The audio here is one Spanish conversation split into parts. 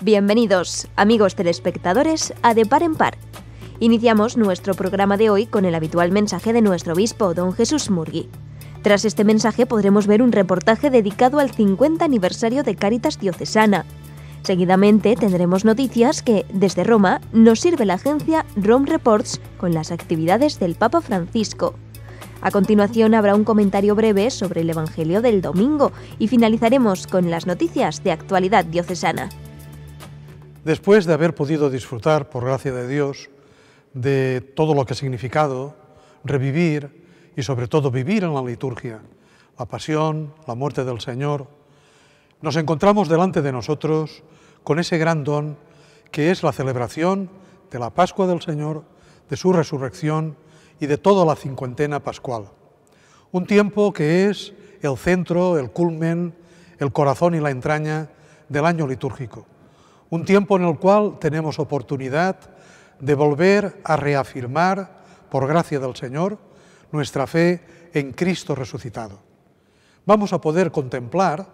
Bienvenidos, amigos telespectadores, a De Par en Par. Iniciamos nuestro programa de hoy con el habitual mensaje de nuestro obispo, don Jesús Murgui. Tras este mensaje podremos ver un reportaje dedicado al 50 aniversario de Cáritas Diocesana. Seguidamente tendremos noticias que, desde Roma, nos sirve la agencia Rome Reports con las actividades del Papa Francisco. A continuación habrá un comentario breve sobre el Evangelio del domingo y finalizaremos con las noticias de actualidad diocesana. Después de haber podido disfrutar, por gracia de Dios, de todo lo que ha significado revivir y sobre todo vivir en la liturgia, la pasión, la muerte del Señor, nos encontramos delante de nosotros con ese gran don que es la celebración de la Pascua del Señor, de su resurrección y de toda la cincuentena pascual. Un tiempo que es el centro, el culmen, el corazón y la entraña del año litúrgico. Un tiempo en el cual tenemos oportunidad de volver a reafirmar, por gracia del Señor, nuestra fe en Cristo resucitado. Vamos a poder contemplar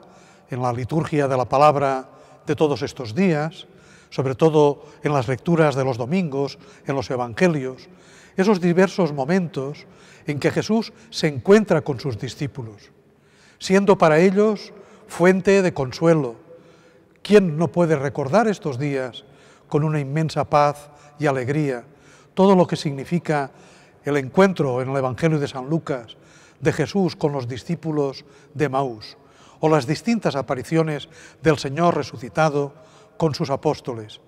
en la liturgia de la palabra de todos estos días, sobre todo en las lecturas de los domingos, en los evangelios, esos diversos momentos en que Jesús se encuentra con sus discípulos, siendo para ellos fuente de consuelo. ¿Quién no puede recordar estos días con una inmensa paz y alegría todo lo que significa el encuentro en el Evangelio de San Lucas de Jesús con los discípulos de Emaús, o las distintas apariciones del Señor resucitado con sus apóstoles?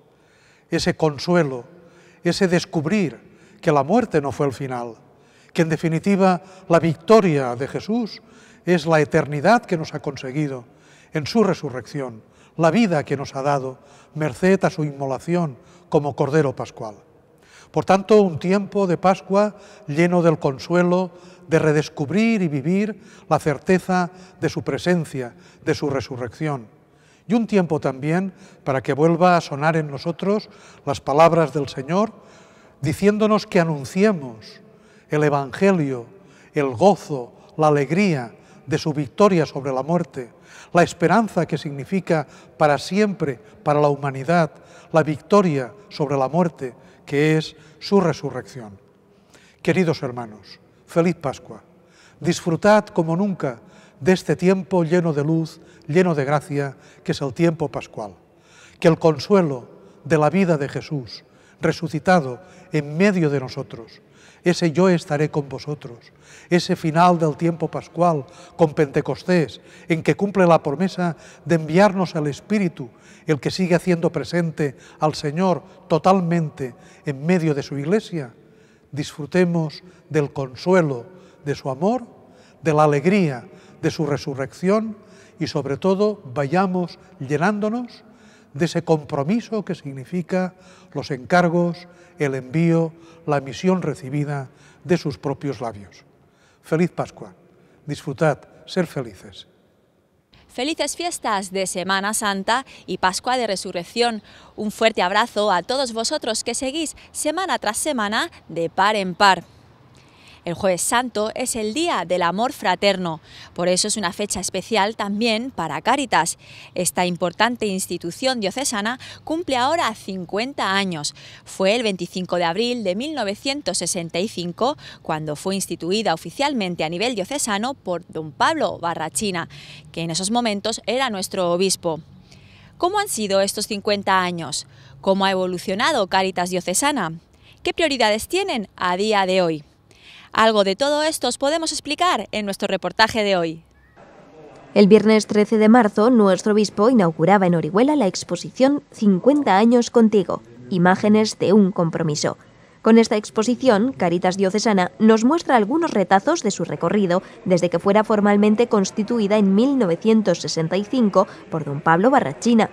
Ese consuelo, ese descubrir que la muerte no fue el final, que en definitiva la victoria de Jesús es la eternidad que nos ha conseguido en su resurrección, la vida que nos ha dado, merced a su inmolación como Cordero Pascual. Por tanto, un tiempo de Pascua lleno del consuelo de redescubrir y vivir la certeza de su presencia, de su resurrección. Y un tiempo también para que vuelva a sonar en nosotros las palabras del Señor, diciéndonos que anunciemos el Evangelio, el gozo, la alegría de su victoria sobre la muerte, la esperanza que significa para siempre, para la humanidad, la victoria sobre la muerte, que es su resurrección. Queridos hermanos, feliz Pascua. Disfrutad como nunca de este tiempo lleno de luz, lleno de gracia, que es el tiempo pascual. Que el consuelo de la vida de Jesús, resucitado en medio de nosotros, ese yo estaré con vosotros, ese final del tiempo pascual con Pentecostés, en que cumple la promesa de enviarnos al Espíritu, el que sigue haciendo presente al Señor totalmente en medio de su Iglesia, disfrutemos del consuelo de su amor, de la alegría de su resurrección y sobre todo vayamos llenándonos de ese compromiso que significa los encargos, el envío, la misión recibida de sus propios labios. Feliz Pascua. Disfrutad, ser felices. Felices fiestas de Semana Santa y Pascua de Resurrección. Un fuerte abrazo a todos vosotros que seguís semana tras semana de par en par. El Jueves Santo es el Día del Amor Fraterno, por eso es una fecha especial también para Cáritas. Esta importante institución diocesana cumple ahora 50 años. Fue el 25 de abril de 1965 cuando fue instituida oficialmente a nivel diocesano por don Pablo Barrachina, que en esos momentos era nuestro obispo. ¿Cómo han sido estos 50 años? ¿Cómo ha evolucionado Cáritas Diocesana? ¿Qué prioridades tienen a día de hoy? Algo de todo esto os podemos explicar en nuestro reportaje de hoy. El viernes 13 de marzo, nuestro obispo inauguraba en Orihuela la exposición 50 años contigo, imágenes de un compromiso. Con esta exposición, Cáritas Diocesana nos muestra algunos retazos de su recorrido desde que fuera formalmente constituida en 1965 por don Pablo Barrachina.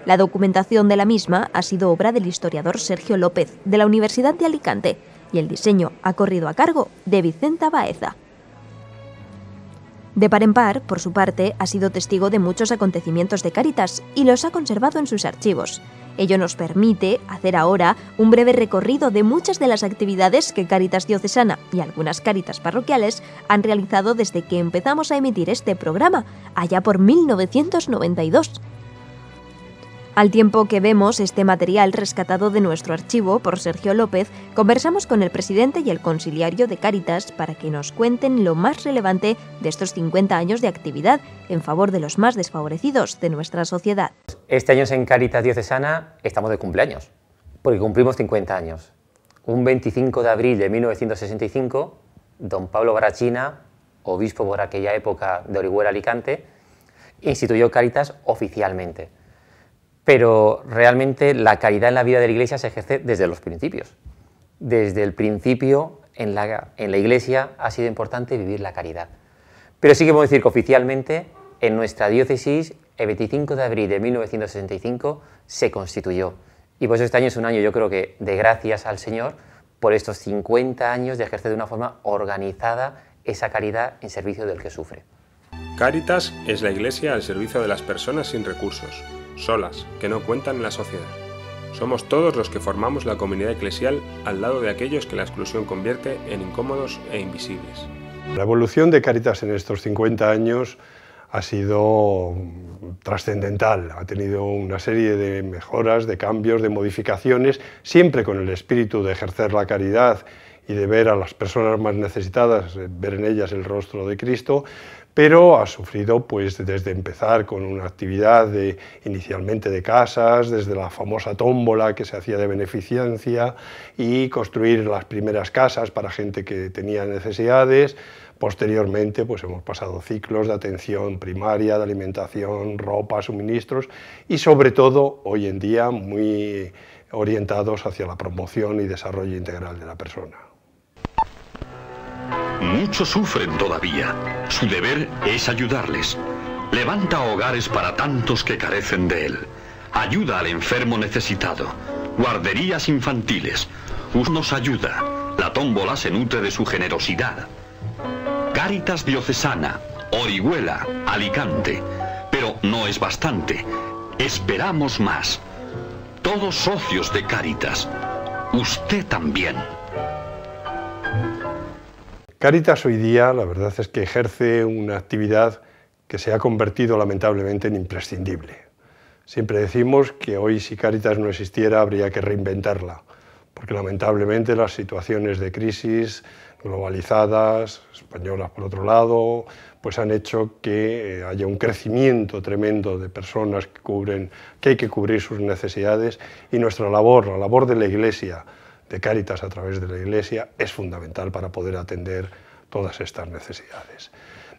La documentación de la misma ha sido obra del historiador Sergio López, de la Universidad de Alicante, y el diseño ha corrido a cargo de Vicenta Baeza. De Par en Par, por su parte, ha sido testigo de muchos acontecimientos de Cáritas y los ha conservado en sus archivos. Ello nos permite hacer ahora un breve recorrido de muchas de las actividades que Cáritas Diocesana y algunas Cáritas parroquiales han realizado desde que empezamos a emitir este programa, allá por 1992. Al tiempo que vemos este material rescatado de nuestro archivo por Sergio López, conversamos con el presidente y el consiliario de Cáritas para que nos cuenten lo más relevante de estos 50 años de actividad en favor de los más desfavorecidos de nuestra sociedad. Este año en Cáritas Diocesana estamos de cumpleaños, porque cumplimos 50 años. Un 25 de abril de 1965, don Pablo Barachina, obispo por aquella época de Orihuela, Alicante, instituyó Cáritas oficialmente. Pero realmente la caridad en la vida de la Iglesia se ejerce desde los principios. Desde el principio en la Iglesia ha sido importante vivir la caridad. Pero sí que podemos decir que oficialmente en nuestra diócesis el 25 de abril de 1965 se constituyó. Y por eso este año es un año, yo creo que de gracias al Señor por estos 50 años de ejercer de una forma organizada esa caridad en servicio del que sufre. Cáritas es la Iglesia al servicio de las personas sin recursos, solas, que no cuentan en la sociedad. Somos todos los que formamos la comunidad eclesial al lado de aquellos que la exclusión convierte en incómodos e invisibles. La evolución de Cáritas en estos 50 años ha sido trascendental, ha tenido una serie de mejoras, de cambios, de modificaciones, siempre con el espíritu de ejercer la caridad y de ver a las personas más necesitadas, ver en ellas el rostro de Cristo, pero ha sufrido pues desde empezar con una actividad inicialmente de casas, desde la famosa tómbola que se hacía de beneficencia y construir las primeras casas para gente que tenía necesidades. Posteriormente pues hemos pasado ciclos de atención primaria, de alimentación, ropa, suministros y sobre todo hoy en día muy orientados hacia la promoción y desarrollo integral de la persona. Muchos sufren todavía. Su deber es ayudarles. Levanta hogares para tantos que carecen de él. Ayuda al enfermo necesitado. Guarderías infantiles. Nos ayuda. La tómbola se nutre de su generosidad. Cáritas Diocesana, Orihuela, Alicante. Pero no es bastante. Esperamos más. Todos socios de Cáritas. Usted también. Cáritas hoy día, la verdad es que ejerce una actividad que se ha convertido lamentablemente en imprescindible. Siempre decimos que hoy si Cáritas no existiera habría que reinventarla, porque lamentablemente las situaciones de crisis globalizadas, españolas por otro lado, pues han hecho que haya un crecimiento tremendo de personas que hay que cubrir sus necesidades y nuestra labor, la labor de la Iglesia, de Cáritas a través de la Iglesia, es fundamental para poder atender todas estas necesidades.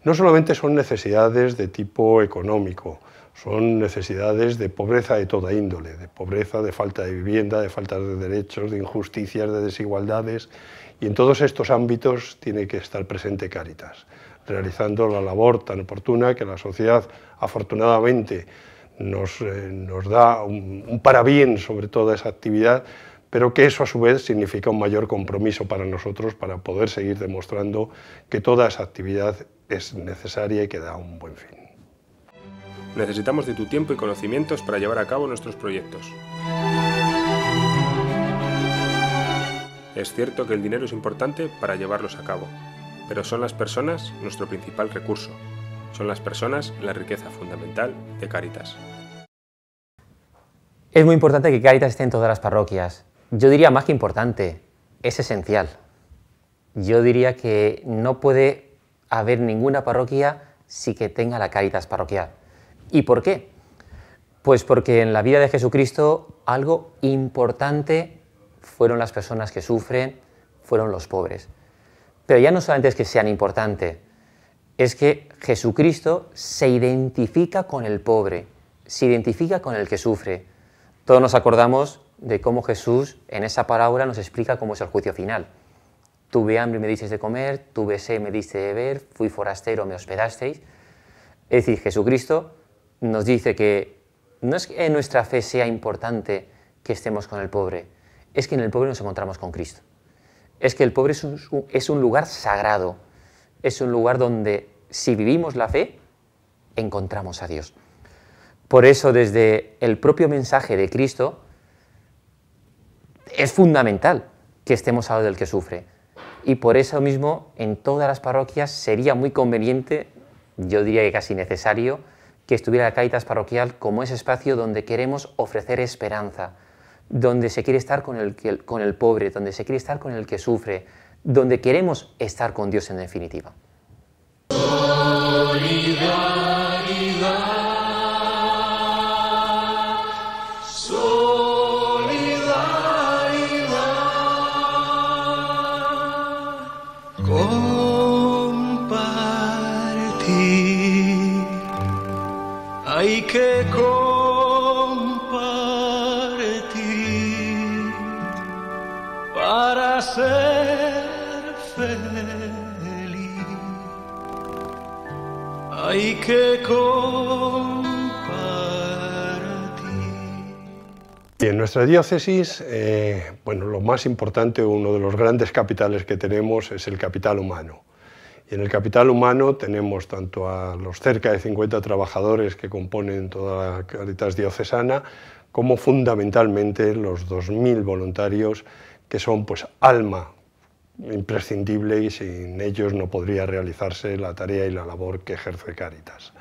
No solamente son necesidades de tipo económico, son necesidades de pobreza de toda índole, de pobreza, de falta de vivienda, de falta de derechos, de injusticias, de desigualdades, y en todos estos ámbitos tiene que estar presente Cáritas, realizando la labor tan oportuna que la sociedad afortunadamente nos da un parabién sobre toda esa actividad, pero que eso a su vez significa un mayor compromiso para nosotros para poder seguir demostrando que toda esa actividad es necesaria y que da un buen fin. Necesitamos de tu tiempo y conocimientos para llevar a cabo nuestros proyectos. Es cierto que el dinero es importante para llevarlos a cabo, pero son las personas nuestro principal recurso. Son las personas la riqueza fundamental de Cáritas. Es muy importante que Cáritas esté en todas las parroquias. Yo diría más que importante, es esencial. Yo diría que no puede haber ninguna parroquia sin que tenga la Cáritas parroquial. ¿Y por qué? Pues porque en la vida de Jesucristo algo importante fueron las personas que sufren, fueron los pobres. Pero ya no solamente es que sean importantes, es que Jesucristo se identifica con el pobre, se identifica con el que sufre. Todos nos acordamos de cómo Jesús en esa parábola nos explica cómo es el juicio final. Tuve hambre y me disteis de comer, tuve sed y me diste de beber, fui forastero, me hospedasteis. Es decir, Jesucristo nos dice que no es que en nuestra fe sea importante que estemos con el pobre, es que en el pobre nos encontramos con Cristo. Es que el pobre es un lugar sagrado, es un lugar donde si vivimos la fe, encontramos a Dios. Por eso desde el propio mensaje de Cristo es fundamental que estemos al lado del que sufre. Y por eso mismo en todas las parroquias sería muy conveniente, yo diría que casi necesario, que estuviera la Cáritas parroquial como ese espacio donde queremos ofrecer esperanza, donde se quiere estar con el pobre, donde se quiere estar con el que sufre, donde queremos estar con Dios en definitiva. Hay que compartir para ser feliz. Hay que compartir. Y en nuestra diócesis, lo más importante, uno de los grandes capitales que tenemos es el capital humano. Y en el capital humano tenemos tanto a los cerca de 50 trabajadores que componen toda la Cáritas diocesana, como fundamentalmente los 2.000 voluntarios que son pues alma imprescindible, y sin ellos no podría realizarse la tarea y la labor que ejerce Cáritas.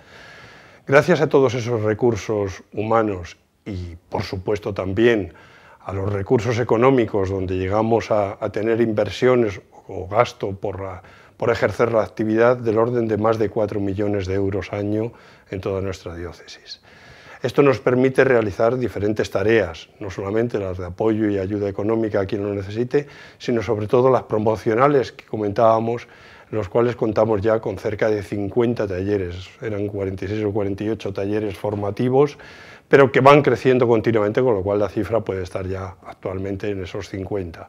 Gracias a todos esos recursos humanos y por supuesto también a los recursos económicos, donde llegamos a tener inversiones o gasto por ejercer la actividad del orden de más de 4 millones de euros año en toda nuestra diócesis. Esto nos permite realizar diferentes tareas, no solamente las de apoyo y ayuda económica a quien lo necesite, sino sobre todo las promocionales que comentábamos, en los cuales contamos ya con cerca de 50 talleres, eran 46 o 48 talleres formativos, pero que van creciendo continuamente, con lo cual la cifra puede estar ya actualmente en esos 50.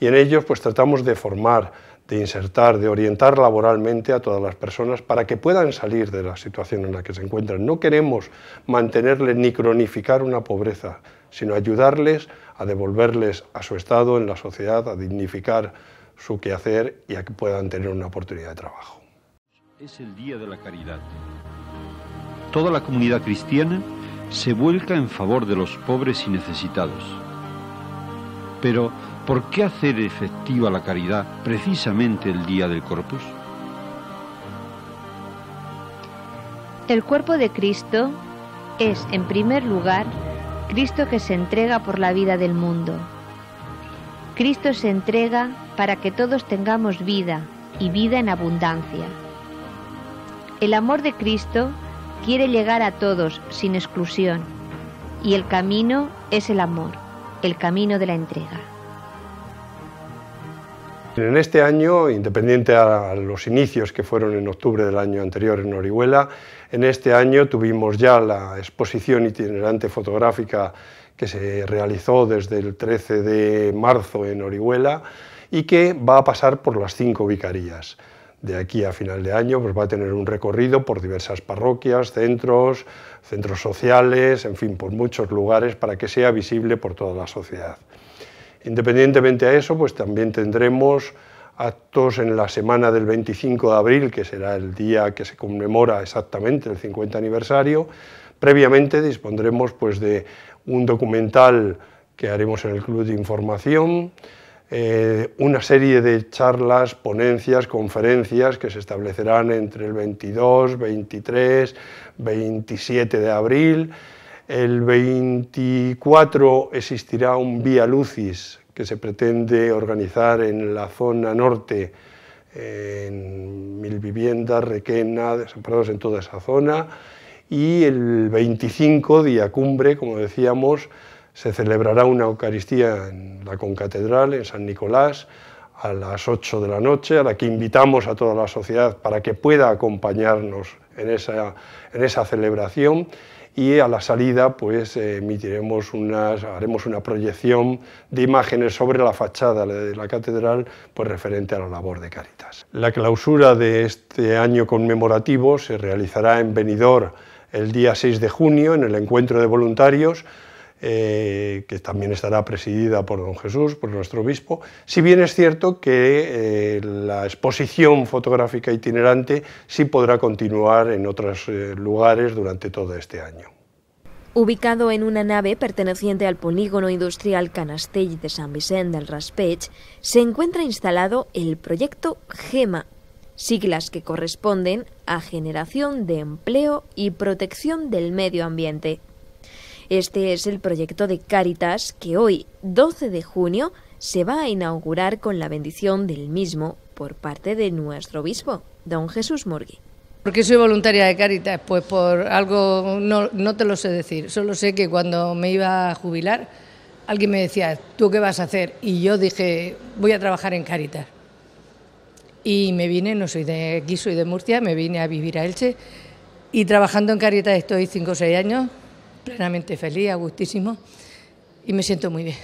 Y en ellos pues tratamos de formar, de insertar, de orientar laboralmente a todas las personas para que puedan salir de la situación en la que se encuentran. No queremos mantenerles ni cronificar una pobreza, sino ayudarles a devolverles a su estado en la sociedad, a dignificar su quehacer y a que puedan tener una oportunidad de trabajo. Es el Día de la Caridad. Toda la comunidad cristiana se vuelca en favor de los pobres y necesitados. Pero, ¿por qué hacer efectiva la caridad precisamente el día del Corpus? El cuerpo de Cristo es, en primer lugar, Cristo que se entrega por la vida del mundo. Cristo se entrega para que todos tengamos vida, y vida en abundancia. El amor de Cristo quiere llegar a todos, sin exclusión, y el camino es el amor, el camino de la entrega. En este año, independiente a los inicios que fueron en octubre del año anterior en Orihuela, en este año tuvimos ya la exposición itinerante fotográfica que se realizó desde el 13 de marzo en Orihuela y que va a pasar por las 5 vicarías. De aquí a final de año pues va a tener un recorrido por diversas parroquias, centros sociales, en fin, por muchos lugares para que sea visible por toda la sociedad. Independientemente a eso, pues también tendremos actos en la semana del 25 de abril, que será el día que se conmemora exactamente el 50 aniversario. Previamente dispondremos pues de un documental que haremos en el Club de Información, una serie de charlas, ponencias, conferencias que se establecerán entre el 22, 23, 27 de abril. El 24 existirá un Vía Lucis que se pretende organizar en la zona norte, en Mil Viviendas, Requena, Desamparados, en toda esa zona. Y el 25, día cumbre, como decíamos, se celebrará una Eucaristía en la concatedral, en San Nicolás, a las 8 de la noche, a la que invitamos a toda la sociedad para que pueda acompañarnos en esa celebración. Y a la salida pues haremos una proyección de imágenes sobre la fachada de la catedral pues referente a la labor de Cáritas. La clausura de este año conmemorativo se realizará en Benidorm el día 6 de junio en el encuentro de voluntarios, que también estará presidida por don Jesús, por nuestro obispo, si bien es cierto que la exposición fotográfica itinerante sí podrá continuar en otros lugares durante todo este año. Ubicado en una nave perteneciente al polígono industrial Canastell de San Vicent del Raspeig, se encuentra instalado el proyecto GEMA, siglas que corresponden a Generación de Empleo y Protección del Medio Ambiente. Este es el proyecto de Cáritas que hoy, 12 de junio, se va a inaugurar con la bendición del mismo por parte de nuestro obispo, don Jesús Murgui. ¿Por qué soy voluntaria de Cáritas? Pues por algo, no te lo sé decir, solo sé que cuando me iba a jubilar, alguien me decía, ¿tú qué vas a hacer? Y yo dije, voy a trabajar en Cáritas. Y me vine, no soy de aquí, soy de Murcia, me vine a vivir a Elche y trabajando en Cáritas estoy 5 o 6 años, plenamente feliz, a gustísimo y me siento muy bien.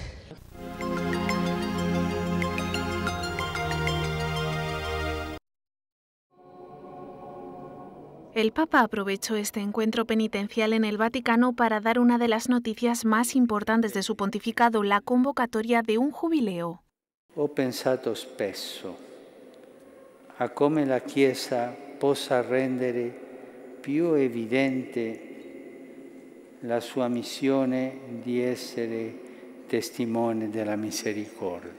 El Papa aprovechó este encuentro penitencial en el Vaticano para dar una de las noticias más importantes de su pontificado, la convocatoria de un jubileo. Ho pensato spesso a come la Chiesa possa rendere più evidente la sua missione di essere testimone della misericordia.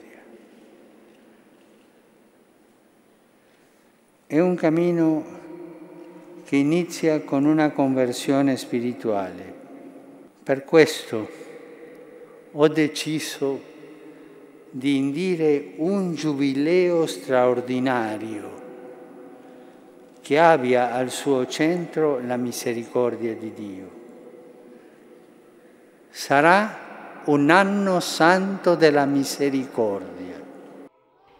È un cammino che inizia con una conversione spirituale. Per questo ho deciso di indire un giubileo straordinario che abbia al suo centro la misericordia di Dio. Sarà un anno santo della misericordia.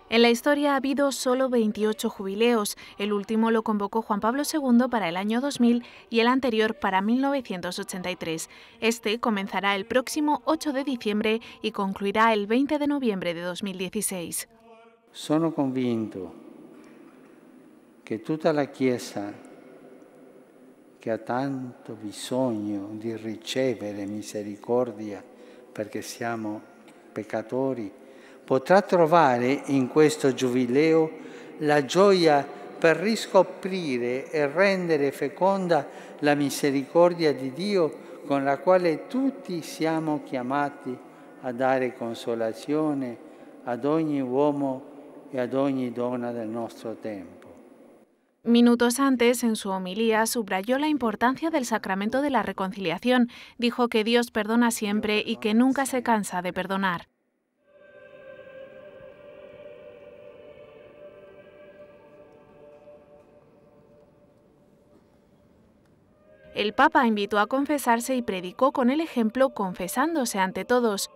En la historia ha habido solo 28 jubileos. El último lo convocó Juan Pablo II para el año 2000 y el anterior para 1983. Este comenzará el próximo 8 de diciembre y concluirá el 20 de noviembre de 2016. Sono convinto che tutta la Chiesa, che ha tanto bisogno di ricevere misericordia perché siamo peccatori, potrà trovare in questo giubileo la gioia per riscoprire e rendere feconda la misericordia di Dio con la quale tutti siamo chiamati a dare consolazione ad ogni uomo e ad ogni donna del nostro tempo. Minutos antes, en su homilía, subrayó la importancia del sacramento de la reconciliación. Dijo que Dios perdona siempre y que nunca se cansa de perdonar. El Papa invitó a confesarse y predicó con el ejemplo, confesándose ante todos.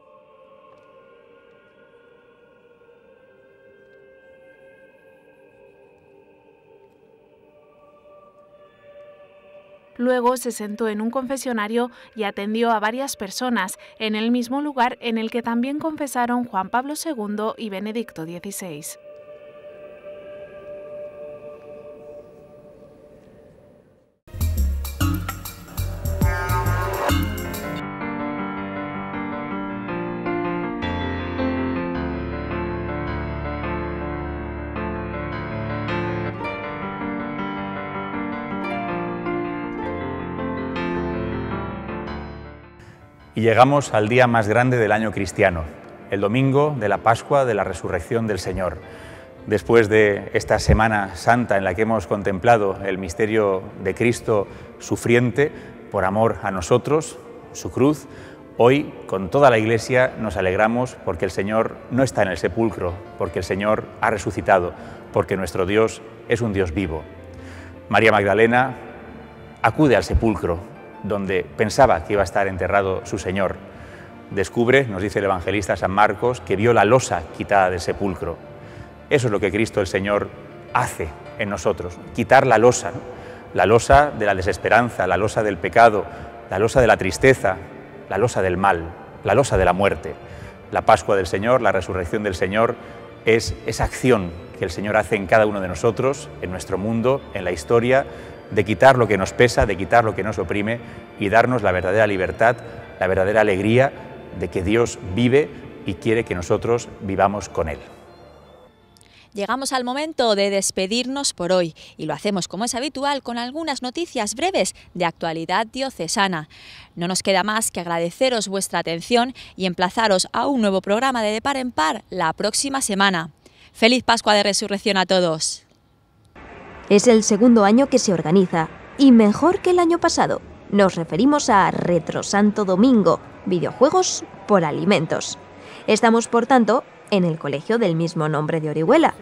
Luego se sentó en un confesionario y atendió a varias personas, en el mismo lugar en el que también confesaron Juan Pablo II y Benedicto XVI. Y llegamos al día más grande del año cristiano, el domingo de la Pascua de la Resurrección del Señor. Después de esta Semana Santa en la que hemos contemplado el misterio de Cristo sufriente por amor a nosotros, su cruz, hoy con toda la Iglesia nos alegramos porque el Señor no está en el sepulcro, porque el Señor ha resucitado, porque nuestro Dios es un Dios vivo. María Magdalena acude al sepulcro donde pensaba que iba a estar enterrado su Señor. Descubre, nos dice el evangelista San Marcos, que vio la losa quitada del sepulcro. Eso es lo que Cristo el Señor hace en nosotros, quitar la losa, ¿no? La losa de la desesperanza, la losa del pecado, la losa de la tristeza, la losa del mal, la losa de la muerte. La Pascua del Señor, la resurrección del Señor, es esa acción que el Señor hace en cada uno de nosotros, en nuestro mundo, en la historia, de quitar lo que nos pesa, de quitar lo que nos oprime y darnos la verdadera libertad, la verdadera alegría de que Dios vive y quiere que nosotros vivamos con Él. Llegamos al momento de despedirnos por hoy y lo hacemos como es habitual con algunas noticias breves de actualidad diocesana. No nos queda más que agradeceros vuestra atención y emplazaros a un nuevo programa de Par en Par la próxima semana. ¡Feliz Pascua de Resurrección a todos! Es el segundo año que se organiza, y mejor que el año pasado. Nos referimos a Retro Santo Domingo, videojuegos por alimentos. Estamos, por tanto, en el colegio del mismo nombre de Orihuela.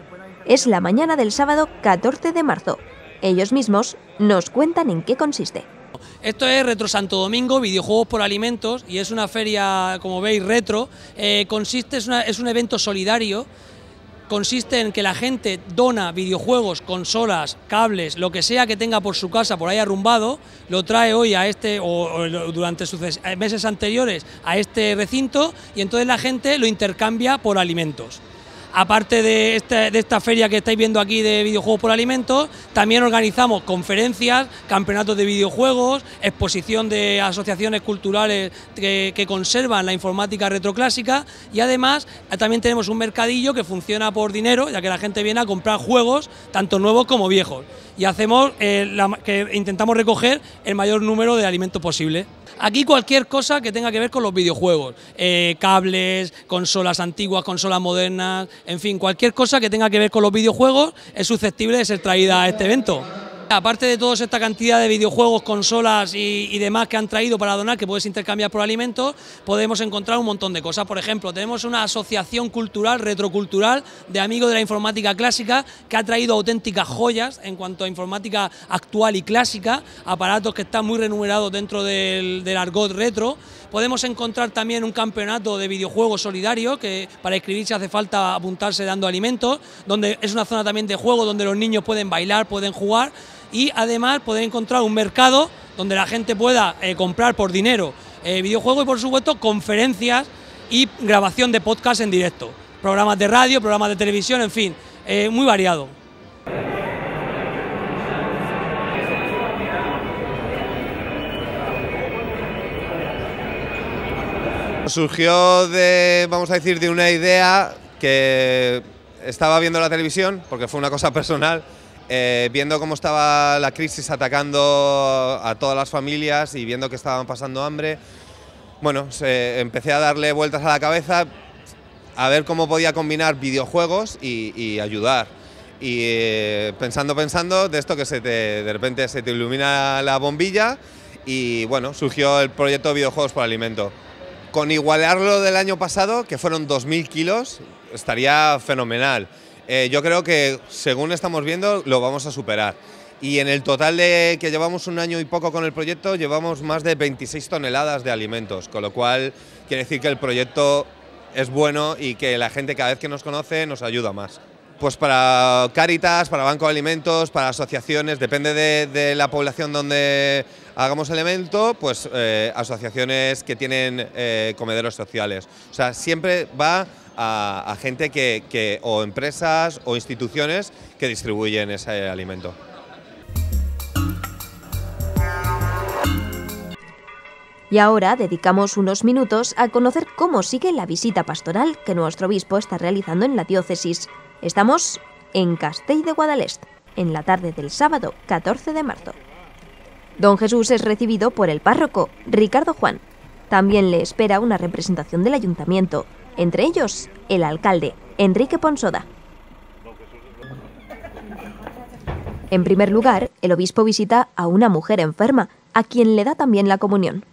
Es la mañana del sábado 14 de marzo. Ellos mismos nos cuentan en qué consiste. Esto es Retro Santo Domingo, videojuegos por alimentos, y es una feria, como veis, retro. Es un evento solidario. Consiste en que la gente dona videojuegos, consolas, cables, lo que sea que tenga por su casa por ahí arrumbado, lo trae hoy a o durante sus meses anteriores a este recinto, y entonces la gente lo intercambia por alimentos. Aparte de esta feria que estáis viendo aquí de videojuegos por alimentos, también organizamos conferencias, campeonatos de videojuegos, exposición de asociaciones culturales que conservan la informática retroclásica, y además también tenemos un mercadillo que funciona por dinero, ya que la gente viene a comprar juegos, tanto nuevos como viejos, y hacemos que intentamos recoger el mayor número de alimentos posible. Aquí cualquier cosa que tenga que ver con los videojuegos, cables, consolas antiguas, consolas modernas, en fin, cualquier cosa que tenga que ver con los videojuegos es susceptible de ser traída a este evento. Aparte de toda esta cantidad de videojuegos, consolas y demás que han traído para donar, que puedes intercambiar por alimentos, podemos encontrar un montón de cosas. Por ejemplo, tenemos una asociación cultural, retrocultural, de amigos de la informática clásica, que ha traído auténticas joyas en cuanto a informática actual y clásica, aparatos que están muy remunerados dentro del argot retro. Podemos encontrar también un campeonato de videojuegos solidario, que para inscribirse hace falta apuntarse dando alimentos, donde es una zona también de juego donde los niños pueden bailar, pueden jugar, y además poder encontrar un mercado donde la gente pueda comprar por dinero videojuegos y, por supuesto, conferencias y grabación de podcast en directo, programas de radio, programas de televisión, en fin, muy variado. Surgió vamos a decir, de una idea que estaba viendo la televisión, porque fue una cosa personal, viendo cómo estaba la crisis atacando a todas las familias y viendo que estaban pasando hambre. Bueno, empecé a darle vueltas a la cabeza a ver cómo podía combinar videojuegos y ayudar. Y pensando, de esto que de repente se te ilumina la bombilla, y bueno, surgió el proyecto de videojuegos por alimento. Con igualarlo del año pasado, que fueron 2.000 kilos, estaría fenomenal. Yo creo que, según estamos viendo, lo vamos a superar. Y en el total que llevamos un año y poco con el proyecto, llevamos más de 26 toneladas de alimentos, con lo cual quiere decir que el proyecto es bueno y que la gente, cada vez que nos conoce, nos ayuda más. Pues para Cáritas, para Banco de Alimentos, para asociaciones, depende de la población donde hagamos el evento, pues asociaciones que tienen comederos sociales. O sea, siempre va a gente o empresas o instituciones que distribuyen ese alimento. Y ahora dedicamos unos minutos a conocer cómo sigue la visita pastoral que nuestro obispo está realizando en la diócesis. Estamos en Castell de Guadalest, en la tarde del sábado 14 de marzo. Don Jesús es recibido por el párroco, Ricardo Juan. También le espera una representación del ayuntamiento, entre ellos el alcalde, Enrique Ponsoda. En primer lugar, el obispo visita a una mujer enferma, a quien le da también la comunión.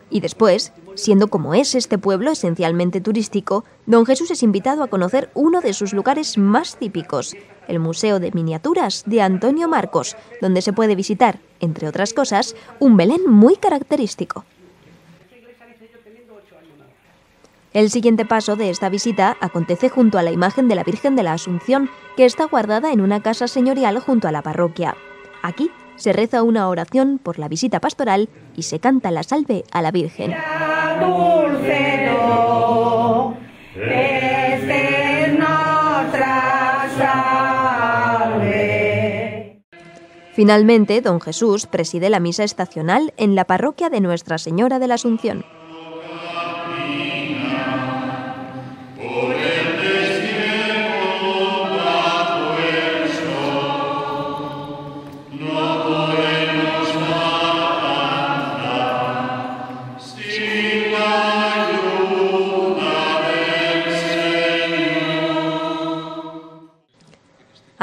Y después, siendo como es este pueblo esencialmente turístico, don Jesús es invitado a conocer uno de sus lugares más típicos, el Museo de Miniaturas de Antonio Marcos, donde se puede visitar, entre otras cosas, un Belén muy característico. El siguiente paso de esta visita acontece junto a la imagen de la Virgen de la Asunción, que está guardada en una casa señorial junto a la parroquia. Aquí se reza una oración por la visita pastoral y se canta la salve a la Virgen. Finalmente, don Jesús preside la misa estacional en la parroquia de Nuestra Señora de la Asunción.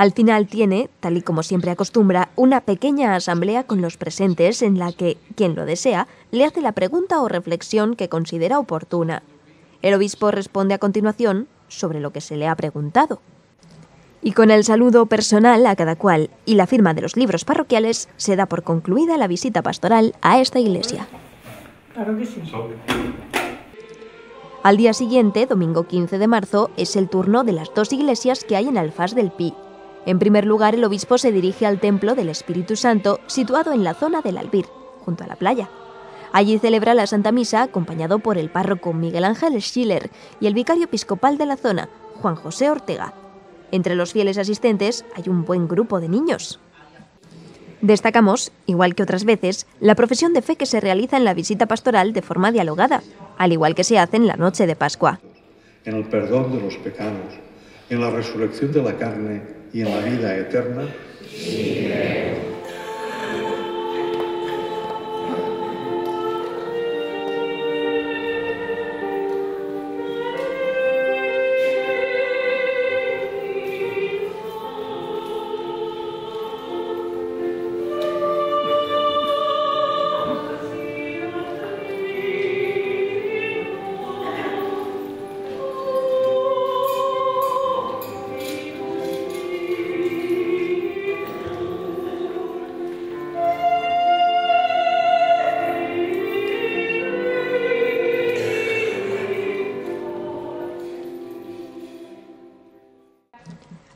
Al final tiene, tal y como siempre acostumbra, una pequeña asamblea con los presentes en la que, quien lo desea, le hace la pregunta o reflexión que considera oportuna. El obispo responde a continuación sobre lo que se le ha preguntado. Y con el saludo personal a cada cual y la firma de los libros parroquiales, se da por concluida la visita pastoral a esta iglesia. Claro que sí. Al día siguiente, domingo 15 de marzo, es el turno de las dos iglesias que hay en Alfás del Pi. En primer lugar, el obispo se dirige al Templo del Espíritu Santo, situado en la zona del Albir, junto a la playa. Allí celebra la Santa Misa acompañado por el párroco Miguel Ángel Schiller y el vicario episcopal de la zona, Juan José Ortega. Entre los fieles asistentes hay un buen grupo de niños. Destacamos, igual que otras veces, la profesión de fe que se realiza en la visita pastoral de forma dialogada, al igual que se hace en la noche de Pascua. En el perdón de los pecados, en la resurrección de la carne y en la vida eterna.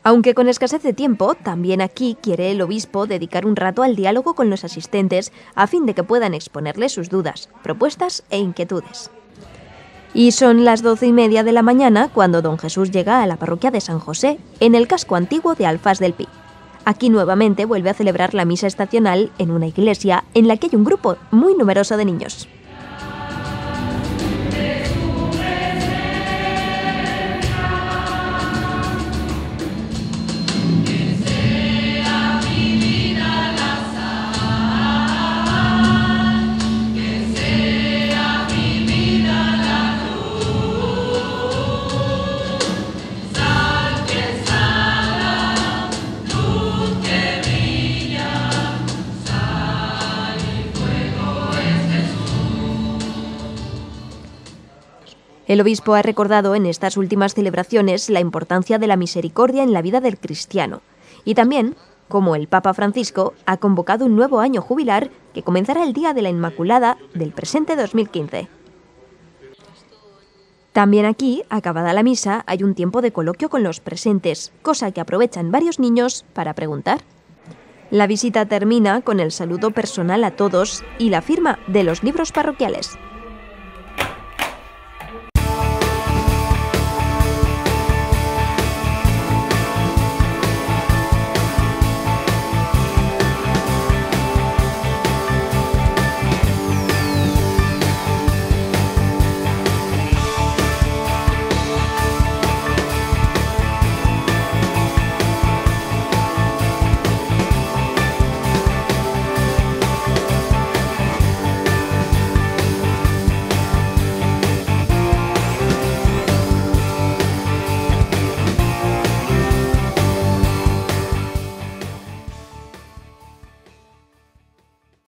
Aunque con escasez de tiempo, también aquí quiere el obispo dedicar un rato al diálogo con los asistentes a fin de que puedan exponerle sus dudas, propuestas e inquietudes. Y son las 12:30 de la mañana cuando don Jesús llega a la parroquia de San José, en el casco antiguo de Alfás del Pi. Aquí nuevamente vuelve a celebrar la misa estacional en una iglesia en la que hay un grupo muy numeroso de niños. El obispo ha recordado en estas últimas celebraciones la importancia de la misericordia en la vida del cristiano y también cómo el Papa Francisco ha convocado un nuevo año jubilar que comenzará el Día de la Inmaculada del presente 2015. También aquí, acabada la misa, hay un tiempo de coloquio con los presentes, cosa que aprovechan varios niños para preguntar. La visita termina con el saludo personal a todos y la firma de los libros parroquiales.